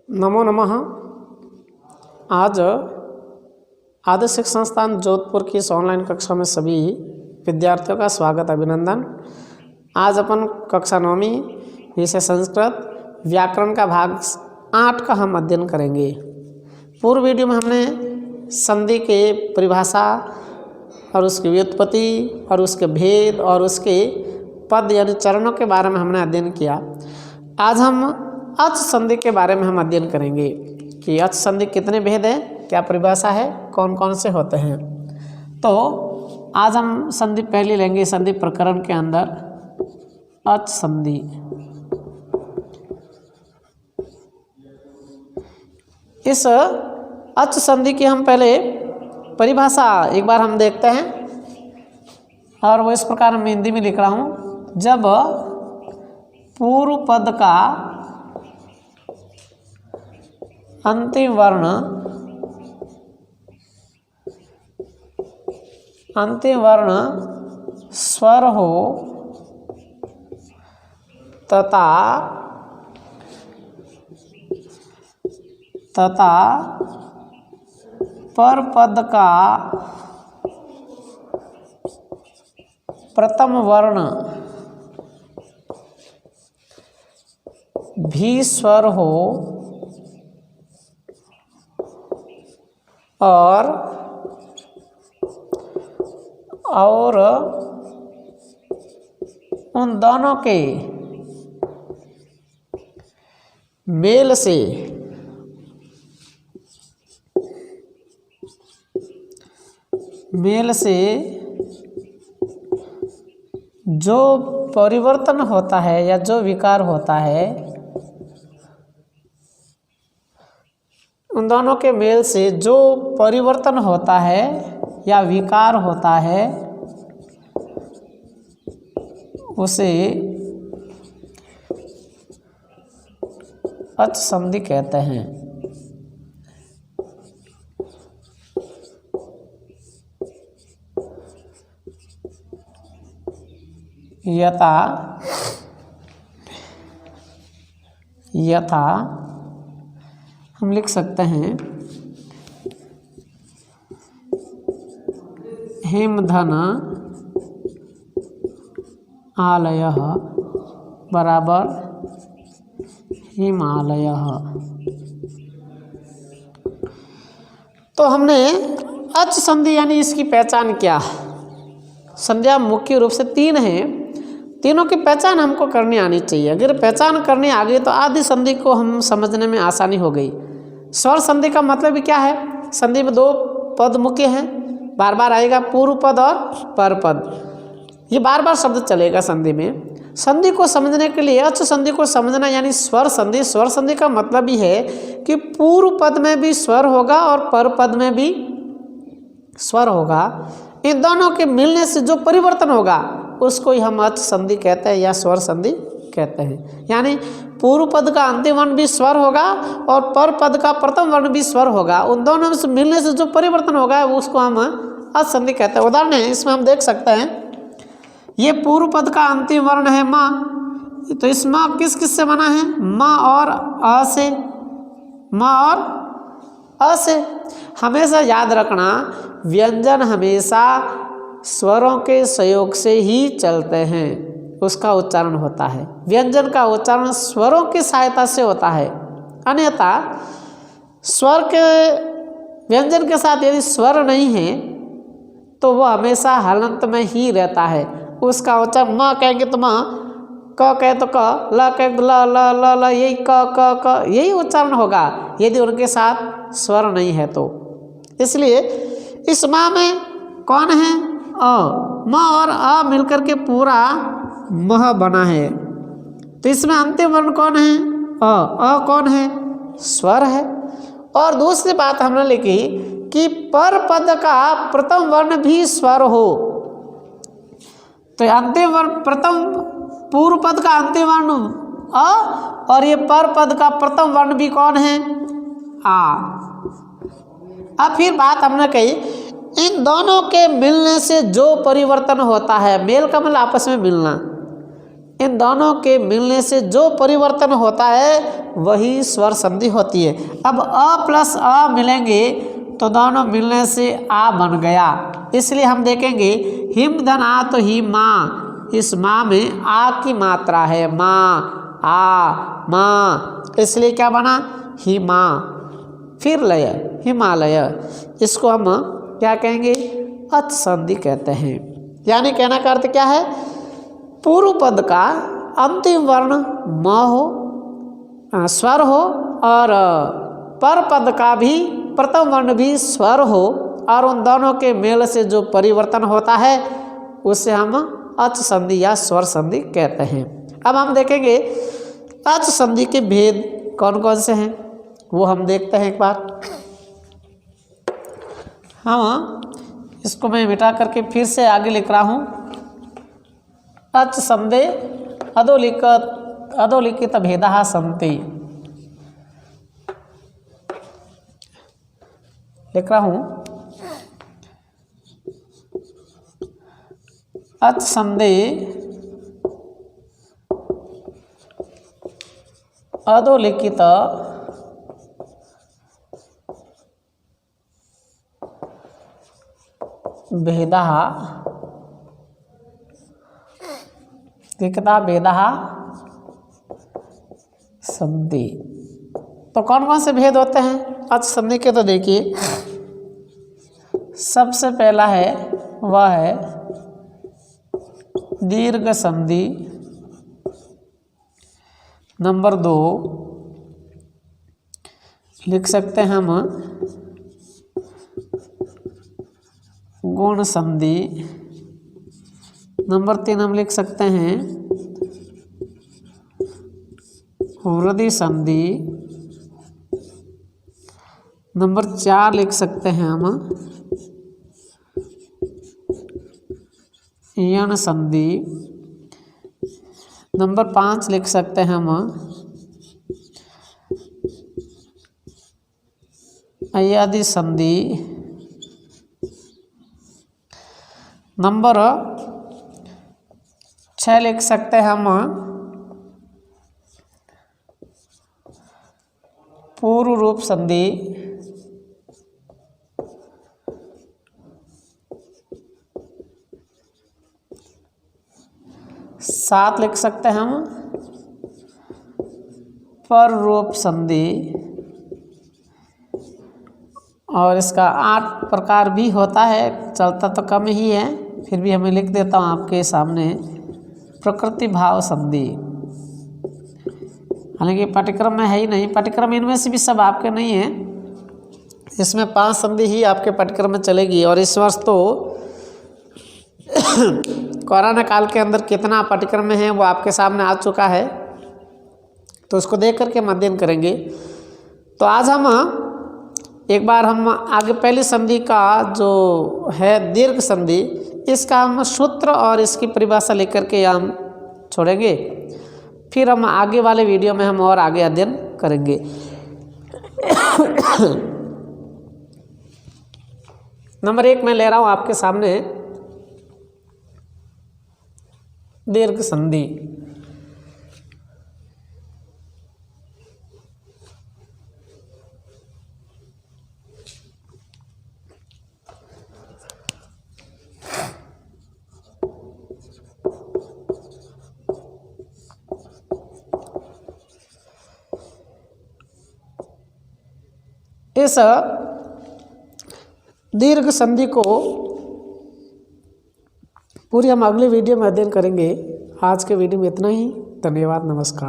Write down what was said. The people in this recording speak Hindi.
नमो नमः। आज आदर्श शिक्षा संस्थान जोधपुर की इस ऑनलाइन कक्षा में सभी विद्यार्थियों का स्वागत अभिनंदन। आज अपन कक्षा 9वीं विषय संस्कृत व्याकरण का भाग 8 का हम अध्ययन करेंगे। पूर्व वीडियो में हमने संधि के परिभाषा और उसकी व्युत्पत्ति और उसके भेद और उसके पद यानी चरणों के बारे में हमने अध्ययन किया। आज हम अच संधि के बारे में हम अध्ययन करेंगे कि अच संधि कितने भेद हैं, क्या परिभाषा है, कौन कौन से होते हैं। तो आज हम संधि पहली लेंगे संधि प्रकरण के अंदर अच संधि। इस अच संधि की हम पहले परिभाषा एक बार हम देखते हैं और वो इस प्रकार मैं हिंदी में लिख रहा हूँ। जब पूर्व पद का अंतिम वर्ण स्वर हो तथा पर पद का प्रथम वर्ण भी स्वर हो और उन दोनों के मेल से जो परिवर्तन होता है या जो विकार होता है, उन दोनों के मेल से जो परिवर्तन होता है या विकार होता है उसे अच संधि कहते हैं। यथा हम लिख सकते हैं हेमधन आलयः बराबर हिमालयः। तो हमने अच संधि यानी इसकी पहचान क्या। संध्या मुख्य रूप से 3 हैं, तीनों की पहचान हमको करनी आनी चाहिए। अगर पहचान करनी आ गई तो आदि संधि को हम समझने में आसानी हो गई। स्वर संधि का मतलब भी क्या है। संधि में 2 पद मुख्य हैं, बार बार आएगा पूर्व पद और पर पद, ये बार बार शब्द चलेगा संधि में। संधि को समझने के लिए अच संधि को समझना यानी स्वर संधि। स्वर संधि का मतलब ही है कि पूर्व पद में भी स्वर होगा और पर पद में भी स्वर होगा। इन दोनों के मिलने से जो परिवर्तन होगा उसको ही हम अच संधि कहते हैं या स्वर संधि कहते हैं। यानी पूर्व पद का अंतिम वर्ण भी स्वर होगा और पर पद का प्रथम वर्ण भी स्वर होगा। उन दोनों से मिलने से जो परिवर्तन होगा उसको हम अच संधि कहते हैं। उदाहरण है इसमें हम देख सकते हैं, ये पूर्व पद का अंतिम वर्ण है माँ, तो इस माँ किस किस से बना है, माँ और अ से, माँ और अ से। हमेशा याद रखना व्यंजन हमेशा स्वरों के सहयोग से ही चलते हैं, उसका उच्चारण होता है। व्यंजन का उच्चारण स्वरों की सहायता से होता है, अन्यथा स्वर के व्यंजन के साथ यदि स्वर नहीं है तो वो हमेशा हलंत में ही रहता है। उसका उच्चारण म कहेंगे तो म, क कहे तो क, ल कहे तो ल ल ल ल, यही क यही उच्चारण होगा यदि उनके साथ स्वर नहीं है तो। इसलिए इस माँ में कौन है, अ, म और अ मिलकर के पूरा मह बना है। तो इसमें अंतिम वर्ण कौन है, अ कौन है, स्वर है। और दूसरी बात हमने लिखी कि पर पद का प्रथम वर्ण भी स्वर हो। तो अंतिम वर्ण प्रथम पूर्व पद का अंतिम वर्ण अ और ये पर पद का प्रथम वर्ण भी कौन है, आ। अब फिर बात हमने कही इन दोनों के मिलने से जो परिवर्तन होता है, मेल का मतलब आपस में मिलना, इन दोनों के मिलने से जो परिवर्तन होता है वही स्वर संधि होती है। अब अ प्लस अ मिलेंगे तो दोनों मिलने से आ बन गया, इसलिए हम देखेंगे हिम धन आ तो ही माँ, इस माँ में आ की मात्रा है, माँ आ माँ, इसलिए क्या बना हिमा। फिर लय हिमालय, इसको हम क्या कहेंगे अच संधि कहते हैं। यानी कहने का अर्थ क्या है, पूर्व पद का अंतिम वर्ण म हो स्वर हो और पर पद का भी प्रथम वर्ण भी स्वर हो और उन दोनों के मेल से जो परिवर्तन होता है उसे हम अच संधि या स्वर संधि कहते हैं। अब हम देखेंगे अच संधि के भेद कौन कौन से हैं वो हम देखते हैं एक बार। हम इसको मैं मिटा करके फिर से आगे लिख रहा हूँ। अच संधे अधोलिखित भेदा संति, लिख रहा हूँ अच संधे अधोलिखित भेदा संधि। तो कौन कौन से भेद होते हैं अच संधि के, तो देखिए सबसे पहला है वह है दीर्घ संधि, नंबर 2 लिख सकते हैं हम गुण संधि, नंबर 3 हम लिख सकते हैं वृद्धि संधि, नंबर 4 लिख सकते हैं हम यण संधि, नंबर 5 लिख सकते हैं हम अयादि संधि, नंबर 6 लिख सकते हैं हम पूर्व रूप संधि, 7 लिख सकते हैं हम पर रूप संधि, और इसका 8 प्रकार भी होता है, चलता तो कम ही है फिर भी हमें लिख देता हूँ आपके सामने प्रकृति भाव संधि। हालांकि पाठ्यक्रम में है ही नहीं, पाठ्यक्रम इनमें से भी सब आपके नहीं है, इसमें 5 संधि ही आपके पाठ्यक्रम में चलेगी। और इस वर्ष तो कोरोना काल के अंदर कितना पाठ्यक्रम में है वो आपके सामने आ चुका है, तो उसको देख करके हम अध्ययन करेंगे। तो आज हम एक बार हम आगे पहली संधि का जो है दीर्घ संधि, इसका हम सूत्र और इसकी परिभाषा लेकर के हम छोड़ेंगे, फिर हम आगे वाले वीडियो में हम और आगे अध्ययन करेंगे। नंबर 1 मैं ले रहा हूँ आपके सामने दीर्घ संधि। इस दीर्घ संधि को पूरी हम अगले वीडियो में अध्ययन करेंगे। आज के वीडियो में इतना ही। धन्यवाद, नमस्कार।